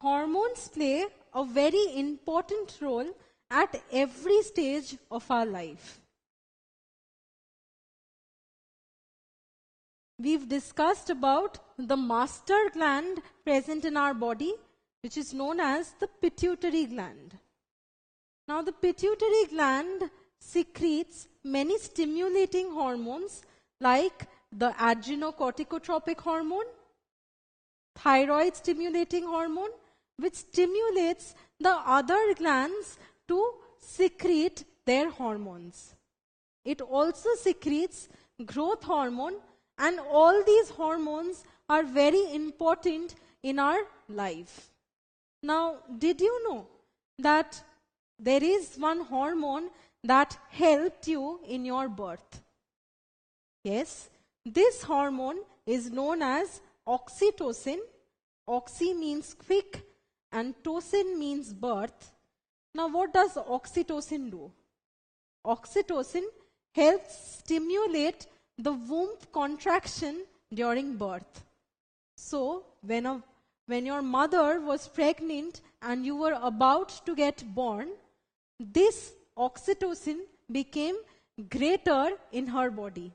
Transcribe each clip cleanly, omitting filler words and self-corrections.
Hormones play a very important role at every stage of our life. We've discussed about the master gland present in our body, which is known as the pituitary gland. Now, the pituitary gland secretes many stimulating hormones like the adrenocorticotropic hormone, thyroid stimulating hormone, which stimulates the other glands to secrete their hormones. It also secretes growth hormone, and all these hormones are very important in our life. Now, did you know that there is one hormone that helped you in your birth? Yes, this hormone is known as oxytocin. Oxy means quick and tocin means birth. Now, what does oxytocin do? Oxytocin helps stimulate the womb contraction during birth. So, when your mother was pregnant and you were about to get born, this oxytocin became greater in her body.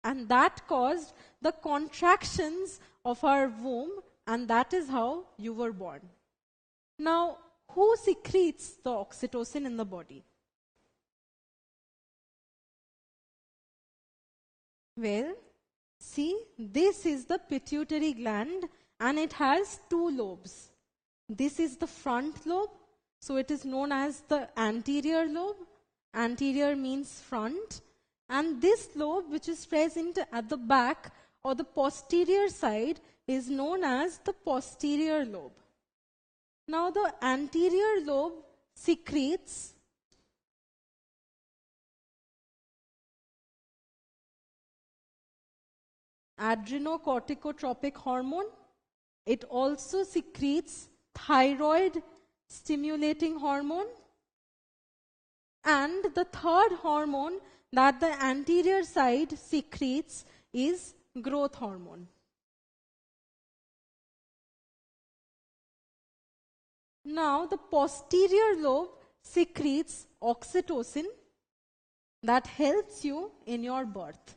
And that caused the contractions of her womb, and that is how you were born. Now, who secretes the oxytocin in the body? Well, see, this is the pituitary gland and it has two lobes. This is the front lobe, so it is known as the anterior lobe. Anterior means front. And this lobe, which is present at the back or the posterior side, is known as the posterior lobe. Now, the anterior lobe secretes adrenocorticotropic hormone. It also secretes thyroid stimulating hormone. And the third hormone that the anterior side secretes is growth hormone. Now, the posterior lobe secretes oxytocin that helps you in your birth.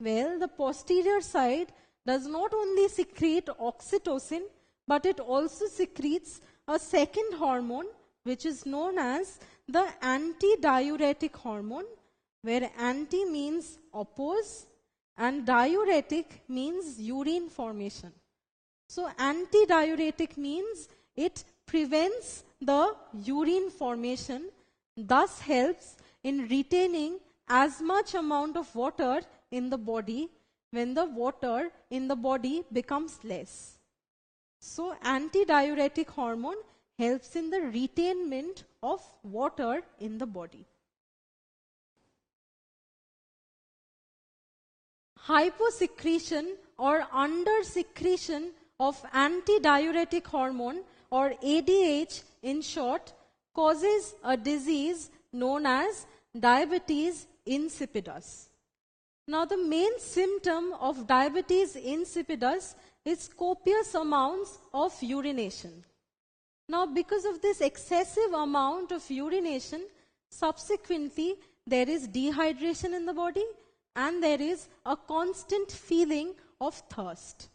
Well, the posterior side does not only secrete oxytocin, but it also secretes a second hormone, which is known as the antidiuretic hormone, where anti means oppose and diuretic means urine formation. So, antidiuretic means it prevents the urine formation, thus helps in retaining as much amount of water in the body when the water in the body becomes less. So, antidiuretic hormone helps in the retainment of water in the body. Hyposecretion or undersecretion of antidiuretic hormone, or ADH in short, causes a disease known as diabetes insipidus. Now, the main symptom of diabetes insipidus is copious amounts of urination. Now, because of this excessive amount of urination, subsequently there is dehydration in the body and there is a constant feeling of thirst.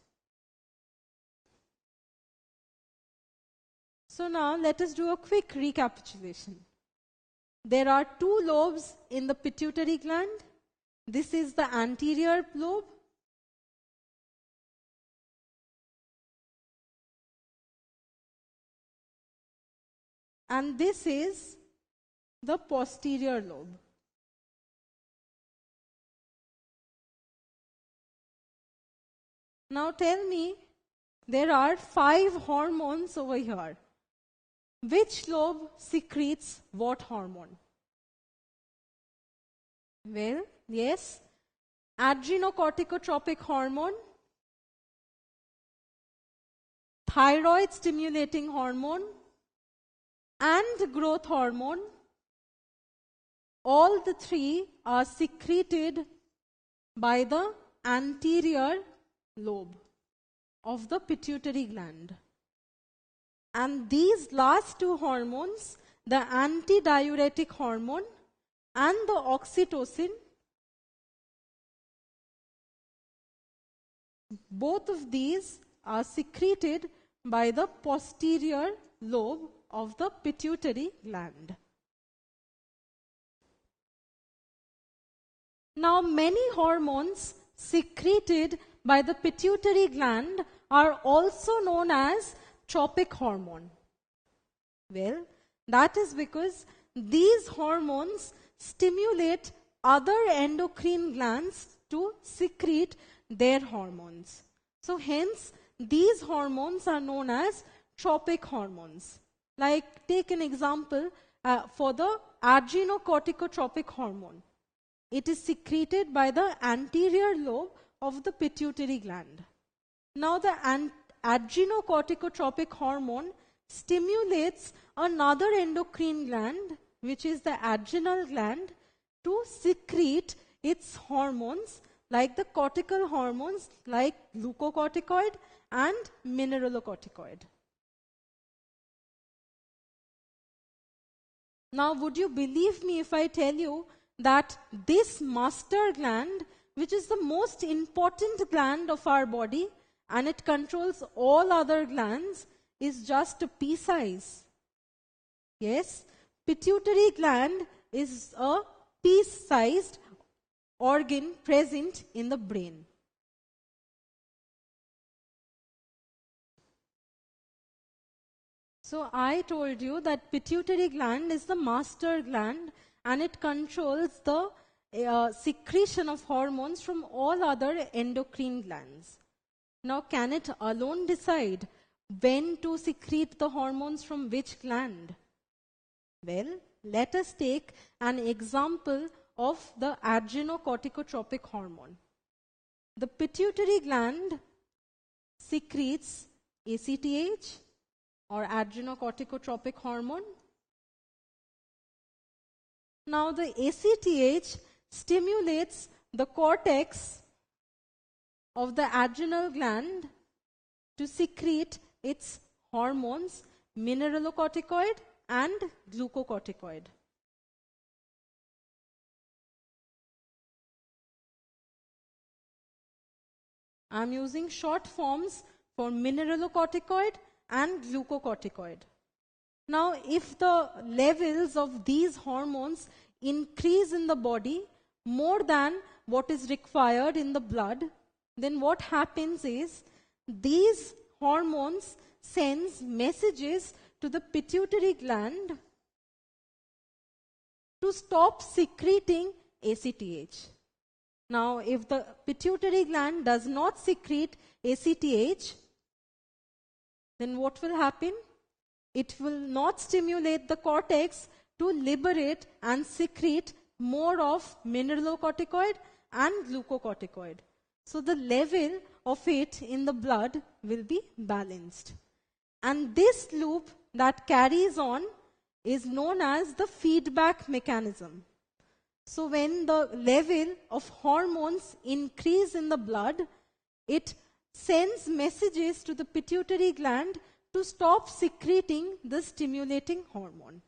So now let us do a quick recapitulation. There are two lobes in the pituitary gland. This is the anterior lobe. And this is the posterior lobe. Now tell me, there are 5 hormones over here. Which lobe secretes what hormone? Well, yes, adrenocorticotropic hormone, thyroid stimulating hormone, and growth hormone all the three are secreted by the anterior lobe of the pituitary gland. And these last two hormones, the antidiuretic hormone and the oxytocin, both of these are secreted by the posterior lobe of the pituitary gland. Now, many hormones secreted by the pituitary gland are also known as tropic hormone. Well, that is because these hormones stimulate other endocrine glands to secrete their hormones. So hence, these hormones are known as tropic hormones. Like, take an example for the adrenocorticotropic hormone. It is secreted by the anterior lobe of the pituitary gland. Now, the adrenocorticotropic hormone stimulates another endocrine gland, which is the adrenal gland, to secrete its hormones, like the cortical hormones like glucocorticoid and mineralocorticoid. Now, would you believe me if I tell you that this master gland, which is the most important gland of our body, and it controls all other glands, is just a pea size? Yes, pituitary gland is a pea-sized organ present in the brain. So I told you that pituitary gland is the master gland and it controls the secretion of hormones from all other endocrine glands. Now, can it alone decide when to secrete the hormones from which gland? Well, let us take an example of the adrenocorticotropic hormone. The pituitary gland secretes ACTH or adrenocorticotropic hormone. Now, the ACTH stimulates the cortex of the adrenal gland to secrete its hormones, mineralocorticoid and glucocorticoid. I am using short forms for mineralocorticoid and glucocorticoid. Now, if the levels of these hormones increase in the body more than what is required in the blood, then what happens is these hormones sends messages to the pituitary gland to stop secreting ACTH. Now, if the pituitary gland does not secrete ACTH, then what will happen? It will not stimulate the cortex to liberate and secrete more of mineralocorticoid and glucocorticoid. So the level of it in the blood will be balanced. And this loop that carries on is known as the feedback mechanism. So when the level of hormones increase in the blood, it sends messages to the pituitary gland to stop secreting the stimulating hormone.